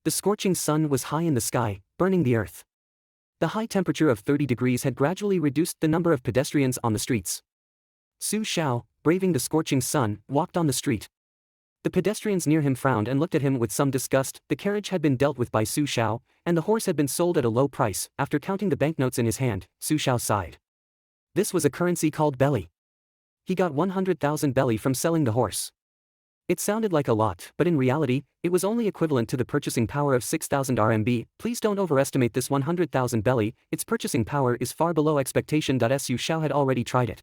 The scorching sun was high in the sky, burning the earth. The high temperature of 30 degrees had gradually reduced the number of pedestrians on the streets. Xiao, braving the scorching sun, walked on the street. The pedestrians near him frowned and looked at him with some disgust. The carriage had been dealt with by Xiao, and the horse had been sold at a low price. After counting the banknotes in his hand, Xiao sighed. This was a currency called belly. He got 100,000 belly from selling the horse. It sounded like a lot, but in reality, it was only equivalent to the purchasing power of 6,000 RMB. Please don't overestimate this 100,000 belly, its purchasing power is far below expectation. Xiao had already tried it.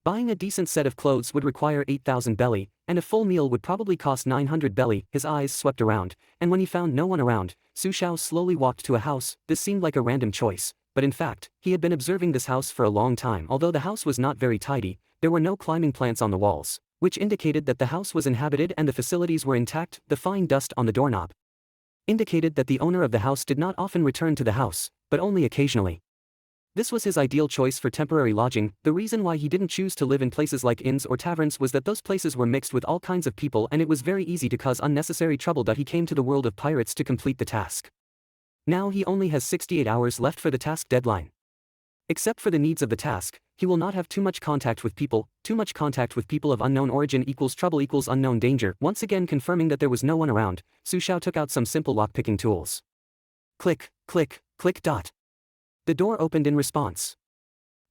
Buying a decent set of clothes would require 8,000 belly, and a full meal would probably cost 900 belly. His eyes swept around, and when he found no one around, Xiao slowly walked to a house. This seemed like a random choice, but in fact, he had been observing this house for a long time. Although the house was not very tidy, there were no climbing plants on the walls, which indicated that the house was inhabited and the facilities were intact. The fine dust on the doorknob indicated that the owner of the house did not often return to the house, but only occasionally. This was his ideal choice for temporary lodging. The reason why he didn't choose to live in places like inns or taverns was that those places were mixed with all kinds of people and it was very easy to cause unnecessary trouble. He came to the world of pirates to complete the task. Now he only has 68 hours left for the task deadline. Except for the needs of the task, he will not have too much contact with people. Too much contact with people of unknown origin equals trouble equals unknown danger. Once again confirming that there was no one around, Xiao took out some simple lock-picking tools. Click, click, click. The door opened in response.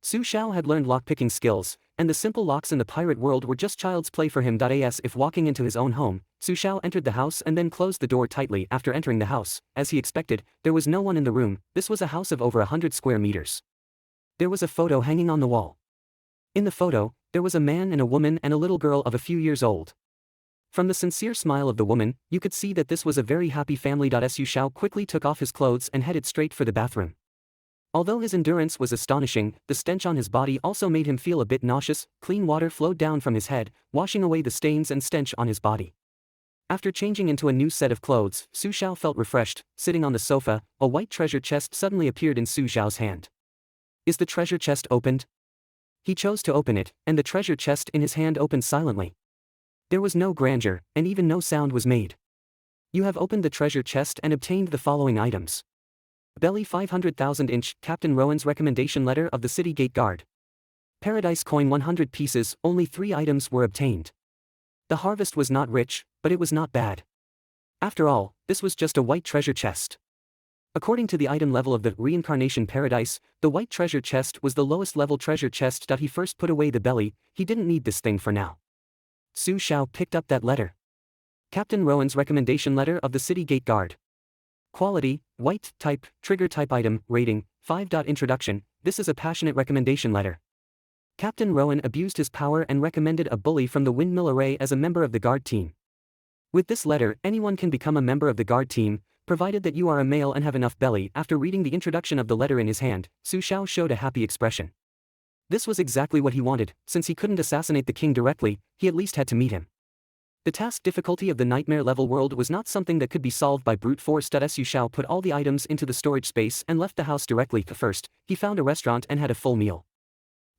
Xiao had learned lock-picking skills, and the simple locks in the pirate world were just child's play for him. As if walking into his own home, Xiao entered the house and then closed the door tightly. After entering the house, as he expected, there was no one in the room. This was a house of over 100 square meters. There was a photo hanging on the wall. In the photo, there was a man and a woman and a little girl of a few years old. From the sincere smile of the woman, you could see that this was a very happy family. Xiao quickly took off his clothes and headed straight for the bathroom. Although his endurance was astonishing, the stench on his body also made him feel a bit nauseous. Clean water flowed down from his head, washing away the stains and stench on his body. After changing into a new set of clothes, Xiao felt refreshed. Sitting on the sofa, a white treasure chest suddenly appeared in Xiao's hand. Is the treasure chest opened? He chose to open it, and the treasure chest in his hand opened silently. There was no grandeur, and even no sound was made. You have opened the treasure chest and obtained the following items. Belly 500,000 inch, Captain Rowan's recommendation letter of the city gate guard. Paradise coin 100 pieces, only 3 items were obtained. The harvest was not rich, but it was not bad. After all, this was just a white treasure chest. According to the item level of the Reincarnation Paradise, the white treasure chest was the lowest level treasure chest. He first put away the belly, he didn't need this thing for now. Xiao picked up that letter. Captain Rowan's recommendation letter of the city gate guard. Quality, white, type, trigger type item, rating, 5. Introduction, this is a passionate recommendation letter. Captain Rowan abused his power and recommended a bully from the windmill array as a member of the guard team. With this letter, anyone can become a member of the guard team, provided that you are a male and have enough belly. After reading the introduction of the letter in his hand, Xiao showed a happy expression. This was exactly what he wanted. Since he couldn't assassinate the king directly, he at least had to meet him. The task difficulty of the nightmare level world was not something that could be solved by brute force. Xiao put all the items into the storage space and left the house directly. First, he found a restaurant and had a full meal.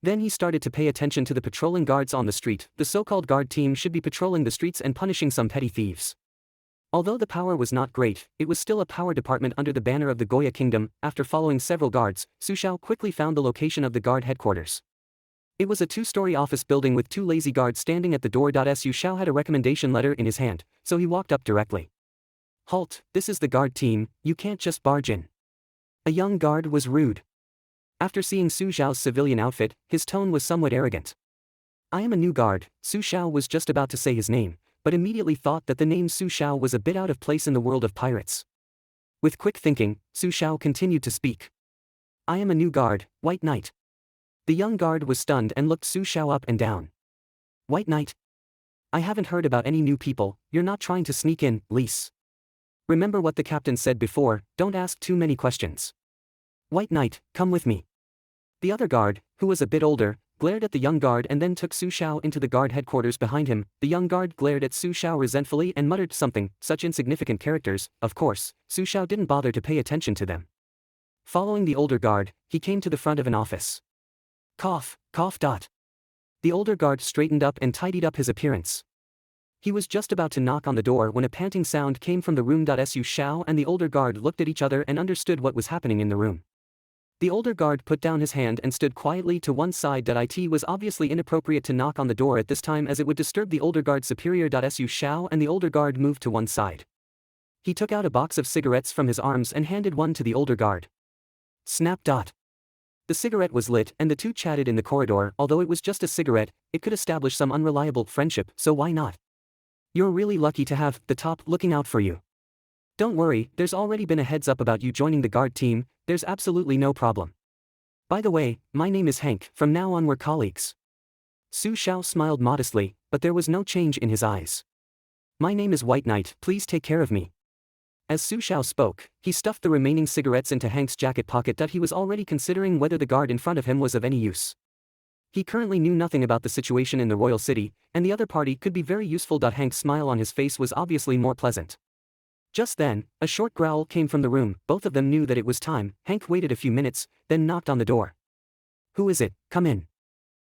Then he started to pay attention to the patrolling guards on the street. The so-called guard team should be patrolling the streets and punishing some petty thieves. Although the power was not great, it was still a power department under the banner of the Goya Kingdom. After following several guards, Xiao quickly found the location of the guard headquarters. It was a 2-story office building with 2 lazy guards standing at the door. Xiao had a recommendation letter in his hand, so he walked up directly. Halt, this is the guard team, you can't just barge in. A young guard was rude. After seeing Xiao's civilian outfit, his tone was somewhat arrogant. I am a new guard. Xiao was just about to say his name, but immediately thought that the name Xiao was a bit out of place in the world of pirates. With quick thinking, Xiao continued to speak. I am a new guard, White Knight. The young guard was stunned and looked Xiao up and down. White Knight? I haven't heard about any new people, you're not trying to sneak in, Lise. Remember what the captain said before, don't ask too many questions. White Knight, come with me. The other guard, who was a bit older, glared at the young guard and then took Xiao into the guard headquarters behind him. The young guard glared at Xiao resentfully and muttered something, such insignificant characters. Of course, Xiao didn't bother to pay attention to them. Following the older guard, he came to the front of an office. Cough, cough. The older guard straightened up and tidied up his appearance. He was just about to knock on the door when a panting sound came from the room. Su Xiao and the older guard looked at each other and understood what was happening in the room. The older guard put down his hand and stood quietly to one side. It was obviously inappropriate to knock on the door at this time as it would disturb the older guard's superior. Su Xiao and the older guard moved to one side. He took out a box of cigarettes from his arms and handed one to the older guard. Snap. The cigarette was lit and the two chatted in the corridor. Although it was just a cigarette, it could establish some unreliable friendship, so why not? You're really lucky to have the top looking out for you. Don't worry, there's already been a heads up about you joining the guard team, there's absolutely no problem. By the way, my name is Hank, from now on we're colleagues. Su Xiao smiled modestly, but there was no change in his eyes. My name is White Knight, please take care of me. As Su Xiao spoke, he stuffed the remaining cigarettes into Hank's jacket pocket. He was already considering whether the guard in front of him was of any use. He currently knew nothing about the situation in the royal city, and the other party could be very useful. Hank's smile on his face was obviously more pleasant. Just then, a short growl came from the room. Both of them knew that it was time. Hank waited a few minutes, then knocked on the door. Who is it? Come in.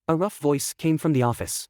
A rough voice came from the office.